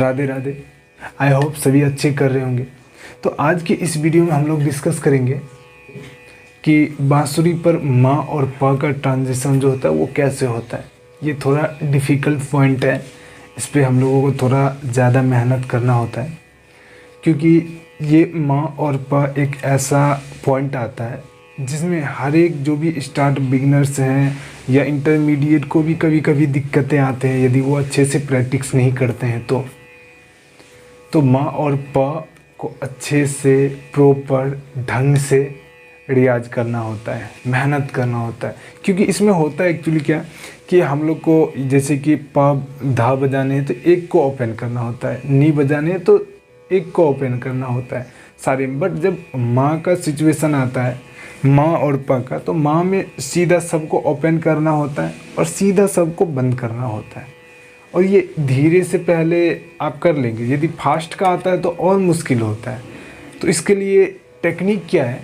Radhe Radhe. I hope सभी अच्छे कर रहे होंगे। तो आज के इस वीडियो में हम लोग डिस्कस करेंगे कि बांसुरी पर माँ और पा का ट्रांजिशन जो होता है वो कैसे होता है। ये थोड़ा डिफ़िकल्ट पॉइंट है, इस पर हम लोगों को थोड़ा ज़्यादा मेहनत करना होता है, क्योंकि ये माँ और पा एक ऐसा पॉइंट आता है जिसमें हर एक जो भी स्टार्ट बिगिनर्स हैं या इंटरमीडिएट को भी कभी कभी दिक्कतें आते हैं यदि वो अच्छे से प्रैक्टिस नहीं करते हैं। तो माँ और पा को अच्छे से प्रॉपर ढंग से रियाज करना होता है, मेहनत करना होता है। क्योंकि इसमें होता है एक्चुअली क्या कि हम लोग को जैसे कि पा धा बजाने हैं तो एक को ओपन करना होता है, नी बजाने हैं तो एक को ओपन करना होता है सारे। बट जब माँ का सिचुएशन आता है, माँ और पा का, तो माँ में सीधा सबको ओपन करना होता है और सीधा सबको बंद करना होता है। और ये धीरे से पहले आप कर लेंगे, यदि फास्ट का आता है तो और मुश्किल होता है। तो इसके लिए टेक्निक क्या है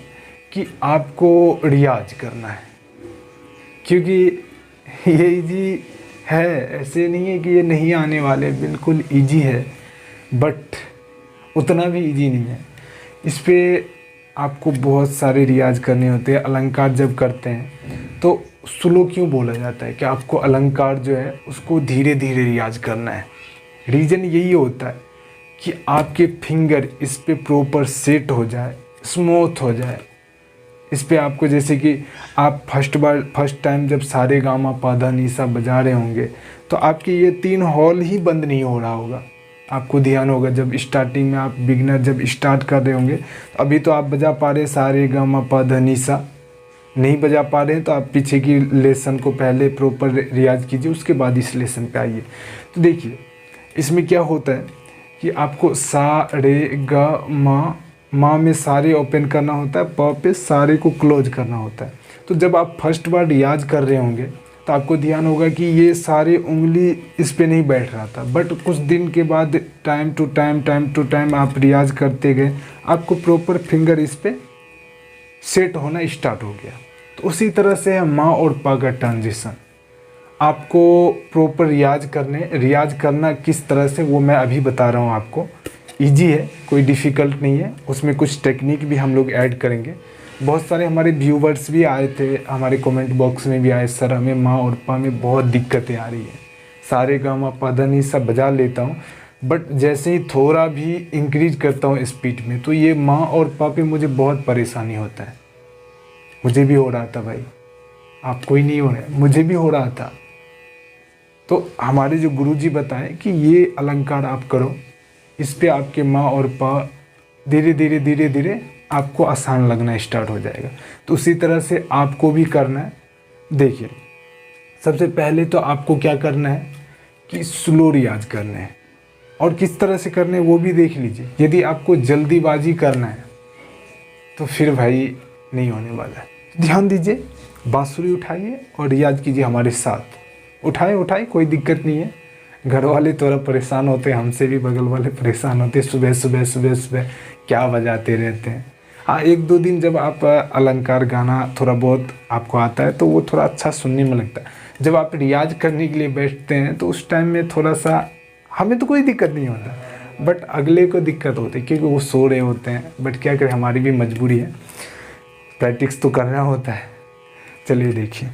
कि आपको रियाज करना है, क्योंकि ये इजी है, ऐसे नहीं है कि ये नहीं आने वाले, बिल्कुल इजी है, बट उतना भी इजी नहीं है। इस पे आपको बहुत सारे रियाज करने होते हैं। अलंकार जब करते हैं तो स्लो क्यों बोला जाता है कि आपको अलंकार जो है उसको धीरे धीरे रियाज करना है। रीज़न यही होता है कि आपके फिंगर इस पे प्रॉपर सेट हो जाए, स्मूथ हो जाए। इस पे आपको जैसे कि आप फर्स्ट टाइम जब सारे गामा पाधा निसा बजा रहे होंगे तो आपके ये 3 हॉल ही बंद नहीं हो रहा होगा। आपको ध्यान होगा जब स्टार्टिंग में आप बिगनर जब स्टार्ट कर रहे होंगे तो अभी तो आप बजा पा रहे सारे गामा पाधा निसा, नहीं बजा पा रहे हैं तो आप पीछे की लेसन को पहले प्रॉपर रियाज कीजिए, उसके बाद इस लेसन पे आइए। तो देखिए इसमें क्या होता है कि आपको सा रे ग माँ में सारे ओपन करना होता है, प पे सारे को क्लोज करना होता है। तो जब आप फर्स्ट बार रियाज कर रहे होंगे तो आपको ध्यान होगा कि ये सारे उंगली इस पे नहीं बैठ रहा था, बट कुछ दिन के बाद टाइम टू टाइम आप रियाज करते गए, आपको प्रॉपर फिंगर इस पे सेट होना स्टार्ट हो गया। तो उसी तरह से है माँ और पा का ट्रांजिशन। आपको प्रॉपर रियाज करना किस तरह से वो मैं अभी बता रहा हूँ आपको। इजी है, कोई डिफ़िकल्ट नहीं है, उसमें कुछ टेक्निक भी हम लोग ऐड करेंगे। बहुत सारे हमारे व्यूवर्स भी आए थे, हमारे कमेंट बॉक्स में भी आए, सर हमें माँ और पा में बहुत दिक्कतें आ रही है, सारे गामा पाधा नी सब बजा लेता हूँ, बट जैसे ही थोड़ा भी इंक्रीज करता हूँ स्पीड में तो ये माँ और पा पे मुझे बहुत परेशानी होता है। मुझे भी हो रहा था भाई, आपको ही नहीं हो रहा है, मुझे भी हो रहा था। तो हमारे जो गुरुजी बताएं कि ये अलंकार आप करो, इस पे आपके माँ और पा धीरे धीरे आपको आसान लगना स्टार्ट हो जाएगा। तो उसी तरह से आपको भी करना है। देखिए सबसे पहले तो आपको क्या करना है कि स्लो रियाज करना है, और किस तरह से करने हैं वो भी देख लीजिए। यदि आपको जल्दीबाजी करना है तो फिर भाई नहीं होने वाला है। ध्यान दीजिए, बांसुरी उठाइए और रियाज कीजिए हमारे साथ। उठाए कोई दिक्कत नहीं है। घर वाले थोड़ा परेशान होते हैं, हमसे भी बगल वाले परेशान होते हैं, सुबह क्या बजाते रहते हैं। हाँ, 1-2 दिन जब आप अलंकार गाना थोड़ा बहुत आपको आता है तो वो थोड़ा अच्छा सुनने में लगता है। जब आप रियाज करने के लिए बैठते हैं तो उस टाइम में थोड़ा सा हमें तो कोई दिक्कत नहीं होता, बट अगले को दिक्कत होती है क्योंकि वो सो रहे होते हैं। बट क्या करें, हमारी भी मजबूरी है, प्रैक्टिस तो करना होता है। चलिए देखिए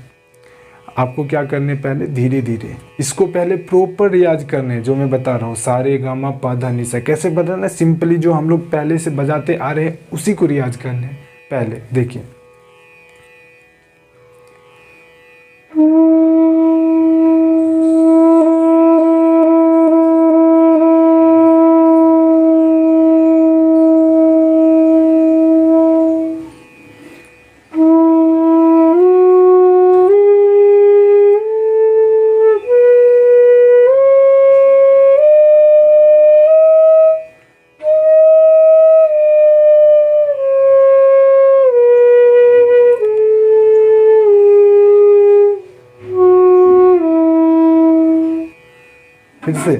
आपको क्या करने, पहले धीरे धीरे इसको पहले प्रॉपर रियाज करने, जो मैं बता रहा हूँ सारे गामा पाधा निसा कैसे बजाना, सिंपली जो हम लोग पहले से बजाते आ रहे हैं उसी को रियाज करने। पहले देखिए फिर से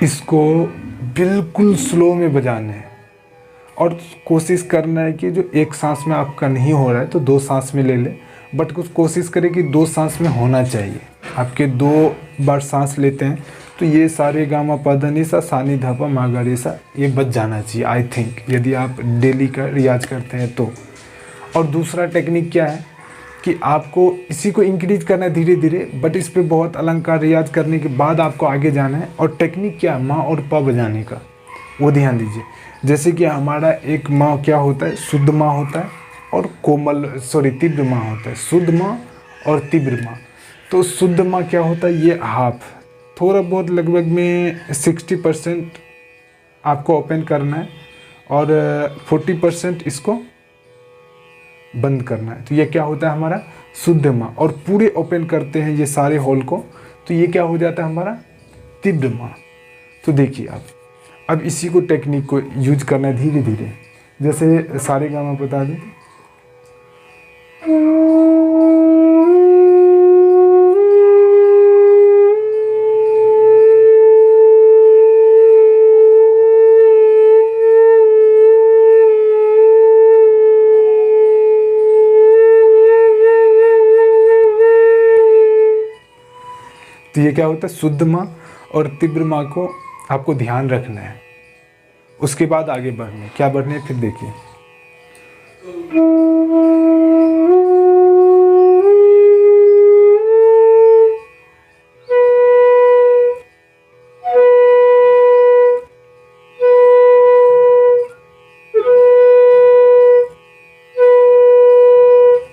इसको बिल्कुल स्लो में बजाना है और कोशिश करना है कि जो एक सांस में आपका नहीं हो रहा है तो 2 सांस में ले ले, बट कुछ कोशिश करें कि 2 सांस में होना चाहिए। आपके 2 बार सांस लेते हैं तो ये सारे गामा पा नी सा सा नी धा पा मा गा रे सा ये बच जाना चाहिए आई थिंक, यदि आप डेली का रियाज करते हैं तो। और दूसरा टेक्निक क्या है कि आपको इसी को इंक्रीज करना है धीरे धीरे, बट इस पे बहुत अलंकार रियाज करने के बाद आपको आगे जाना है। और टेक्निक क्या है माँ और पा बजाने का, वो ध्यान दीजिए। जैसे कि हमारा एक माँ क्या होता है, शुद्ध माँ होता है और तीव्र माँ होता है, शुद्ध माँ और तीव्र माँ। तो शुद्ध माँ क्या होता है, ये हाफ, थोड़ा बहुत लगभग में 60% आपको ओपन करना है और 40% इसको बंद करना है। तो ये क्या होता है हमारा शुद्ध माँ, और पूरे ओपन करते हैं ये सारे होल को, तो ये क्या हो जाता है हमारा तीव्र माँ। तो देखिए आप अब इसी को टेक्निक को यूज करना है धीरे धीरे। जैसे सारे गामा बता दें, तो ये क्या होता है शुद्ध माँ और तीव्र माँ को आपको ध्यान रखना है, उसके बाद आगे बढ़ना है। क्या बढ़ना है फिर देखिए।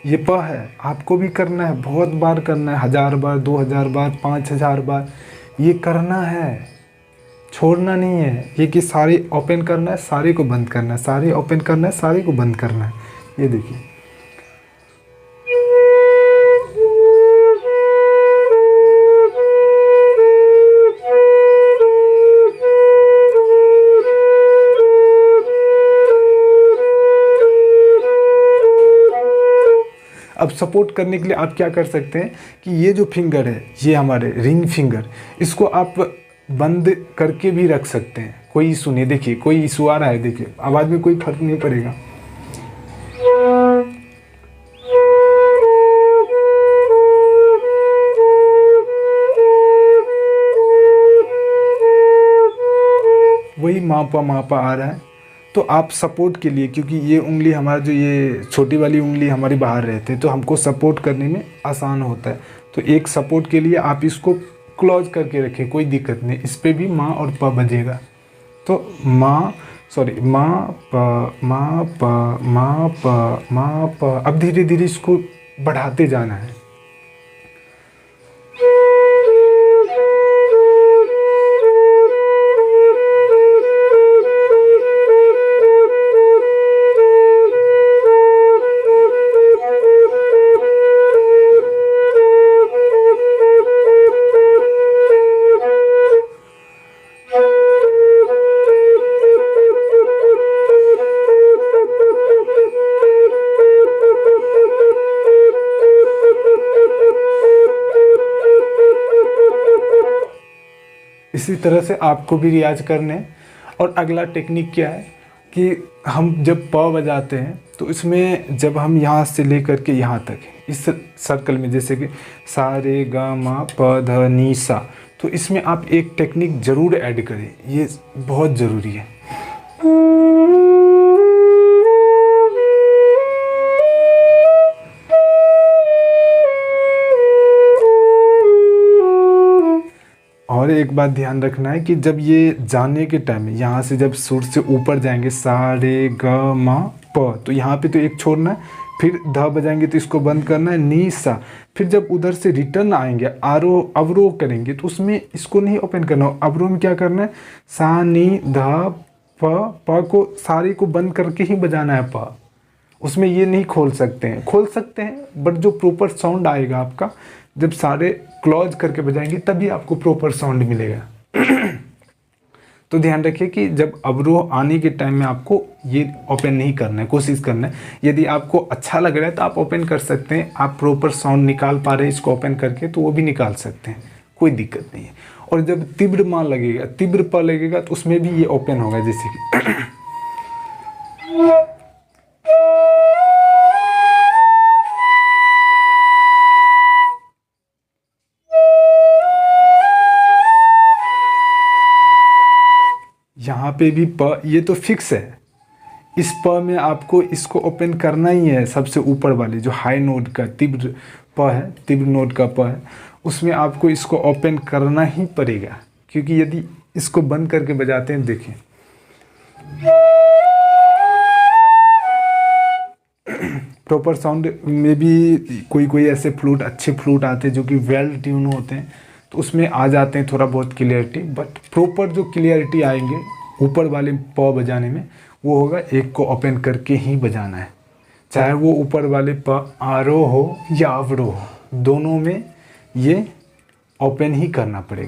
ये प है, आपको भी करना है, बहुत बार करना है, 1000 बार, 2000 बार, 5000 बार, ये करना है, छोड़ना नहीं है। ये कि सारे ओपन करना है, सारे को बंद करना है, सारे ओपन करना है, सारे को बंद करना है। ये देखिए अब सपोर्ट करने के लिए आप क्या कर सकते हैं कि ये जो फिंगर है, ये हमारे रिंग फिंगर, इसको आप बंद करके भी रख सकते हैं, कोई इशू नहीं। देखिए कोई इशू आ रहा है, देखिए आवाज़ में कोई फर्क नहीं पड़ेगा। वही मापा आ रहा है, तो आप सपोर्ट के लिए, क्योंकि ये उंगली हमारा जो ये छोटी वाली उंगली हमारी बाहर रहती है, तो हमको सपोर्ट करने में आसान होता है। तो एक सपोर्ट के लिए आप इसको क्लोज करके रखें, कोई दिक्कत नहीं, इस पे भी माँ और प बजेगा। तो माँ प। अब धीरे धीरे इसको बढ़ाते जाना है। इसी तरह से आपको भी रियाज करने हैं। और अगला टेक्निक क्या है कि हम जब प बजाते हैं तो इसमें जब हम यहाँ से लेकर के यहाँ तक इस सर्कल में, जैसे कि सा रे गा मा प ध नी सा, तो इसमें आप एक टेक्निक ज़रूर ऐड करें, ये बहुत ज़रूरी है। और एक बात ध्यान रखना है कि जब ये जाने के टाइम में यहाँ से जब सुर से ऊपर जाएंगे सा रे ग मा प, तो यहाँ पे तो एक छोड़ना है, फिर ध बजाएंगे तो इसको बंद करना है, नी सा। फिर जब उधर से रिटर्न आएंगे आरोह अवरोह करेंगे तो उसमें इसको नहीं ओपन करना, अवरोह में क्या करना है सा नी ध प को सारे को बंद करके ही बजाना है प। उसमें ये नहीं खोल सकते हैं, बट जो प्रॉपर साउंड आएगा आपका जब सारे क्लोज करके बजाएंगे तभी आपको प्रॉपर साउंड मिलेगा। तो ध्यान रखिए कि जब अवरोह आने के टाइम में आपको ये ओपन नहीं करना है, कोशिश करना है। यदि आपको अच्छा लग रहा है तो आप ओपन कर सकते हैं, आप प्रॉपर साउंड निकाल पा रहे हैं इसको ओपन करके तो वो भी निकाल सकते हैं, कोई दिक्कत नहीं है। और जब तीव्र माँ लगेगा, तीव्र प लगेगा तो उसमें भी ये ओपन होगा, जैसे कि यहाँ पे भी प, ये तो फिक्स है। इस प में आपको इसको ओपन करना ही है, सबसे ऊपर वाले जो हाई नोट का तीव्र प है, तीव्र नोट का प है, उसमें आपको इसको ओपन करना ही पड़ेगा। क्योंकि यदि इसको बंद करके बजाते हैं, देखें प्रॉपर साउंड में भी कोई ऐसे फ्लूट, अच्छे फ्लूट आते हैं जो कि वेल ट्यून होते हैं, तो उसमें आ जाते हैं थोड़ा बहुत क्लियरिटी। बट प्रॉपर जो क्लियरिटी आएंगे ऊपर वाले प बजाने में, वो होगा एक को ओपन करके ही बजाना है, चाहे वो ऊपर वाले प आरोह हो या अवरोह हो, दोनों में ये ओपन ही करना पड़ेगा।